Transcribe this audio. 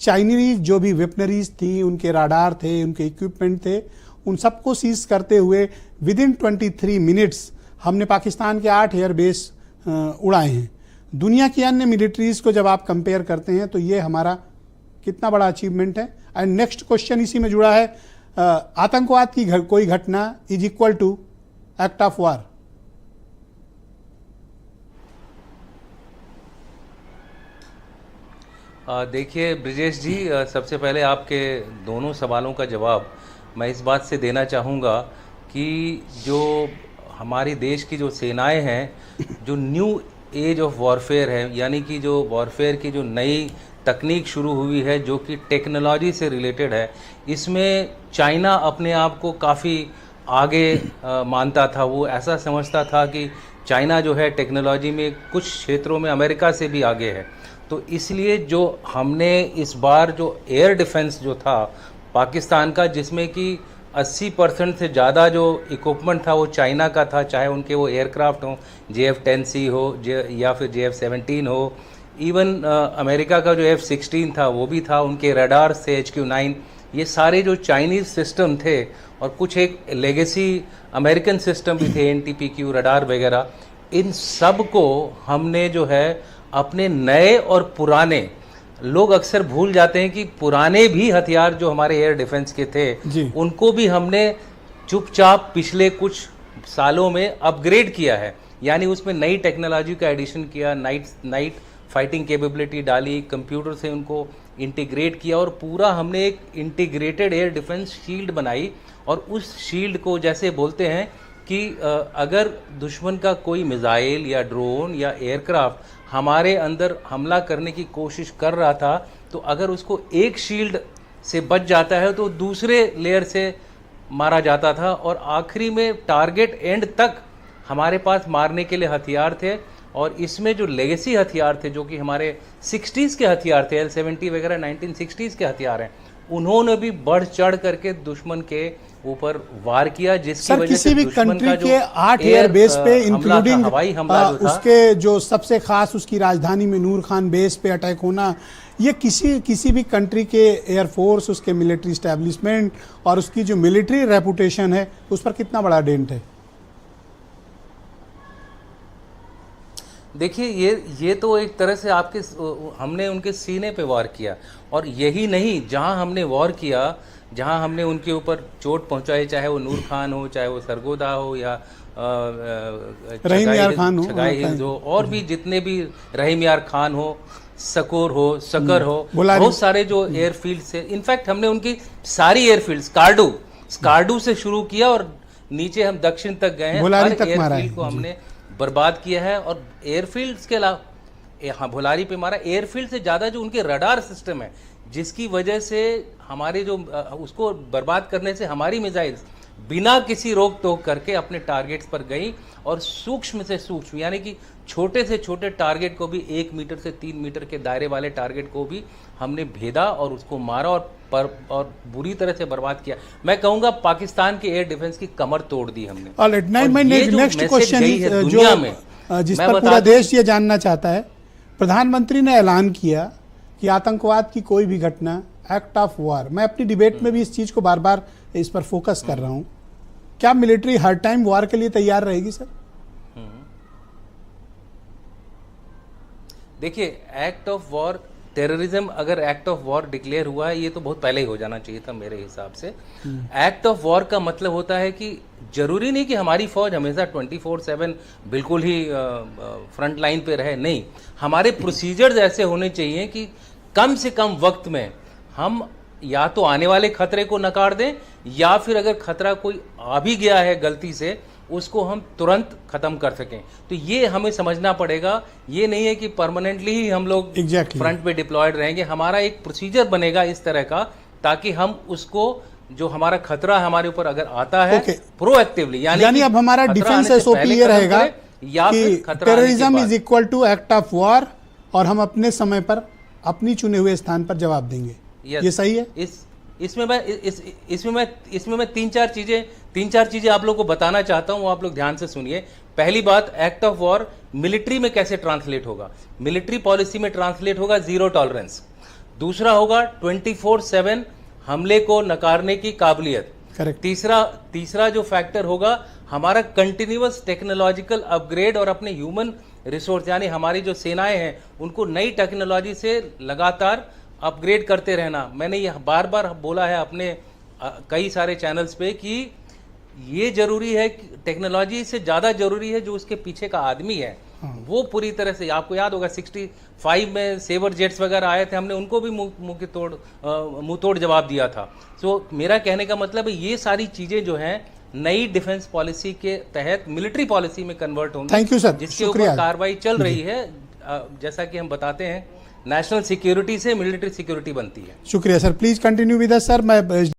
Chinese जो भी वेपनरीज थी, उनके राडार थे, उनके इक्विपमेंट थे, उन सबको सीज करते हुए विद इन 23 मिनट्स हमने पाकिस्तान के 8 एयरबेस उड़ाए हैं। दुनिया की अन्य मिलिट्रीज को जब आप कंपेयर करते हैं तो ये हमारा कितना बड़ा अचीवमेंट है। एंड नेक्स्ट क्वेश्चन इसी में जुड़ा है, आतंकवाद की कोई घटना is equal to act of war. देखिए ब्रिजेश जी, सबसे पहले आपके दोनों सवालों का जवाब मैं इस बात से देना चाहूँगा कि जो हमारी देश की जो सेनाएं हैं, जो न्यू एज ऑफ वॉरफेयर है, यानी कि जो वॉरफेयर की जो नई तकनीक शुरू हुई है जो कि टेक्नोलॉजी से रिलेटेड है, इसमें चाइना अपने आप को काफ़ी आगे मानता था। वो ऐसा समझता था कि चाइना जो है टेक्नोलॉजी में कुछ क्षेत्रों में अमेरिका से भी आगे है। तो इसलिए जो हमने इस बार जो एयर डिफेंस जो था पाकिस्तान का, जिसमें कि 80% से ज़्यादा जो इक्विपमेंट था वो चाइना का था, चाहे उनके वो एयरक्राफ्ट हो, JF-10C हो या फिर JF-17 हो, इवन अमेरिका का जो F-16 था वो भी था, उनके रडार थे HQ-9, ये सारे जो चाइनीज़ सिस्टम थे और कुछ एक लेगेसी अमेरिकन सिस्टम भी थे, NTPQ रडार वगैरह, इन सब को हमने जो है अपने नए और पुराने, लोग अक्सर भूल जाते हैं कि पुराने भी हथियार जो हमारे एयर डिफेंस के थे उनको भी हमने चुपचाप पिछले कुछ सालों में अपग्रेड किया है। यानी उसमें नई टेक्नोलॉजी का एडिशन किया, नाइट फाइटिंग कैपेबिलिटी डाली, कंप्यूटर से उनको इंटीग्रेट किया और पूरा हमने एक इंटीग्रेटेड एयर डिफेंस शील्ड बनाई। और उस शील्ड को जैसे बोलते हैं कि अगर दुश्मन का कोई मिसाइल या ड्रोन या एयरक्राफ्ट हमारे अंदर हमला करने की कोशिश कर रहा था, तो अगर उसको एक शील्ड से बच जाता है तो दूसरे लेयर से मारा जाता था और आखिरी में टारगेट एंड तक हमारे पास मारने के लिए हथियार थे। और इसमें जो लेगेसी हथियार थे जो कि हमारे 60s के हथियार थे, L-70 वगैरह 1960s के हथियार हैं, उन्होंने भी बढ़ चढ़ करके दुश्मन के ऊपर वार किया, जिसकी वजह से किसी भी कंट्री के 8 एयर बेस पे इंक्लूडिंग हवाई हमला उसके जो सबसे खास उसकी राजधानी में नूर खान बेस पे अटैक होना, ये किसी भी कंट्री के एयरफोर्स, उसके मिलिट्री स्टैब्लिशमेंट और उसकी जो मिलिट्री रेपुटेशन है उस पर कितना बड़ा डेंट है। देखिए ये तो एक तरह से हमने उनके सीने पे वार किया। और यही नहीं, जहां हमने वार किया, जहां हमने उनके ऊपर चोट पहुंचाई, चाहे वो नूर खान हो, चाहे वो सरगोदा हो या रहीम यार खान हो, और भी जितने भी रहीम यार खान हो, सकोर हो, सकर हो, बहुत सारे जो एयरफील्ड से, इनफैक्ट हमने उनकी सारी एयरफील्ड स्कार्डू से शुरू किया और नीचे हम दक्षिण तक गए हैं। हर एयरफील्ड को हमने बर्बाद किया है। और एयरफील्ड्स के अलावा, हाँ भुलारी पे मारा, एयरफील्ड से ज़्यादा जो उनके रडार सिस्टम है, जिसकी वजह से हमारे जो उसको बर्बाद करने से हमारी मिसाइल्स बिना किसी रोक टोक करके अपने टारगेट्स पर गई और सूक्ष्म से सूक्ष्म, यानी कि छोटे से छोटे टारगेट को भी 1 मीटर से 3 मीटर के दायरे वाले टारगेट को भी हमने भेदा और उसको मारा और बुरी तरह से बर्बाद किया। मैं कहूँगा पाकिस्तान के एयर डिफेंस की कमर तोड़ दी हमने। नेक्स्ट क्वेश्चन जिस पर पूरा देश ये जानना चाहता है, प्रधानमंत्री ने ऐलान किया कि आतंकवाद की कोई भी घटना एक्ट ऑफ वार। मैं अपनी डिबेट में भी इस चीज को बार बार इस पर फोकस कर रहा हूं। क्या मिलिट्री हर टाइम वार के लिए तैयार रहेगी सर? देखिए, एक्ट ऑफ वॉर, टेररिज्म अगर एक्ट ऑफ वॉर डिक्लेयर हुआ है, ये तो बहुत पहले ही हो जाना चाहिए था मेरे हिसाब से। एक्ट ऑफ वॉर का मतलब होता है कि जरूरी नहीं कि हमारी फौज हमेशा 24/7 बिल्कुल ही फ्रंट लाइन पे रहे, नहीं, हमारे प्रोसीजर्स ऐसे होने चाहिए कि कम से कम वक्त में हम या तो आने वाले खतरे को नकार दें, या फिर अगर खतरा कोई आ भी गया है गलती से, उसको हम तुरंत खत्म कर सकें। तो ये हमें समझना पड़ेगा। ये नहीं है कि परमानेंटली ही हम लोग फ्रंट पे डिप्लॉयड रहेंगे। हमारा एक प्रोसीजर बनेगा इस तरह का, ताकि हम उसको, जो हमारा खतरा हमारे ऊपर अगर आता है, प्रोएक्टिवली, यानी अब हमारा डिफेंस एसओपी ये रहेगा कि terrorism is equal to act of war और हम अपने समय पर अपनी चुने हुए स्थान पर जवाब देंगे। ये सही है? इसमें मैं तीन चार चीजें आप लोगों को बताना चाहता हूं, वो आप लोग ध्यान से सुनिए। पहली बात, एक्ट ऑफ वॉर मिलिट्री में कैसे ट्रांसलेट होगा? मिलिट्री पॉलिसी में ट्रांसलेट होगा जीरो टॉलरेंस। दूसरा होगा 24/7 हमले को नकारने की काबिलियत। करेक्ट। तीसरा जो फैक्टर होगा हमारा कंटिन्यूअस टेक्नोलॉजिकल अपग्रेड और अपने ह्यूमन रिसोर्स यानी हमारी जो सेनाएं हैं उनको नई टेक्नोलॉजी से लगातार अपग्रेड करते रहना। मैंने ये बार बार बोला है अपने कई सारे चैनल्स पे कि ये जरूरी है कि टेक्नोलॉजी से ज़्यादा जरूरी है जो उसके पीछे का आदमी है। वो पूरी तरह से, आपको याद होगा 65 में सेवर जेट्स वगैरह आए थे, हमने उनको भी मुंह तोड़ जवाब दिया था। सो मेरा कहने का मतलब है ये सारी चीज़ें जो हैं नई डिफेंस पॉलिसी के तहत मिलिट्री पॉलिसी में कन्वर्ट होंगी। थैंक यू सर, जिसके ऊपर कार्रवाई चल रही है। जैसा कि हम बताते हैं नेशनल सिक्योरिटी से मिलिट्री सिक्योरिटी बनती है। शुक्रिया sir, please continue with us sir. मैं